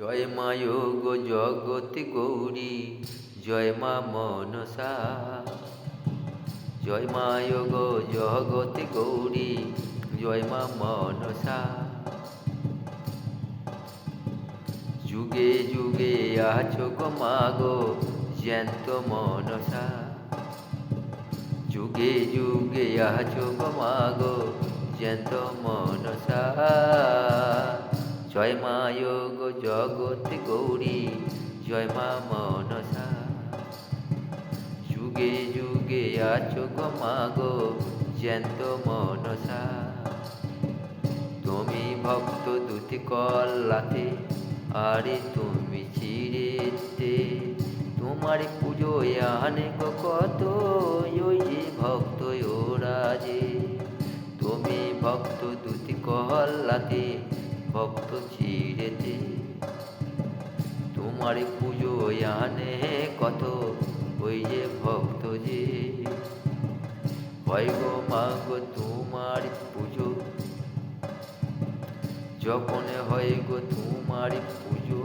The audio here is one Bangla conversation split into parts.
জয় মা গো জগতি গৌরী, জয় মা মনসা। জয় মা গো জগতি গৌরী, জয় মা মনসা। যুগে যুগে আছো গো মা গো জ্যান্ত মনসা। যুগে যুগে আছো গো মা গো জ্যান্ত মনসা। জয় মা গো জগতি গৌরী, জয় মা মনসা। যুগে যুগে আছো গো মা গো জ্যান্ত মনসা। তুমি ভক্ত দুটি কল্লাতে, আরে তুমি চিরেতে। তোমার পুজোয় আনে গো কত, ওই যে ভক্ত ওরা যে। তুমি ভক্ত দুটি কল্লাতে, ভক্ত চিরেতে। তোমার পুজোয় আনে কত, ওই যে ভক্ত যে। হয় গো মা গো তোমার পুজো, যখন হয় গো তোমার পুজো,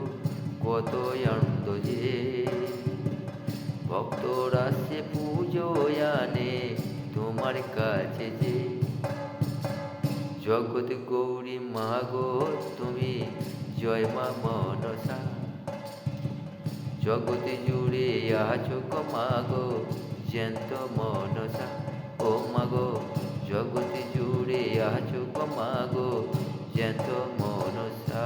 কত আনন্দ যে। ভক্তরা সে পুজো আনে তোমার কাছে যে। জগৎ গৌরী মা গো তুমি, জয় মা মনসা। জগৎ জুড়ে আছো গো মা গো জ্যান্ত মনসা। ও মা গো জগৎ জুড়ে আছো গো মা গো জ্যান্ত মনসা।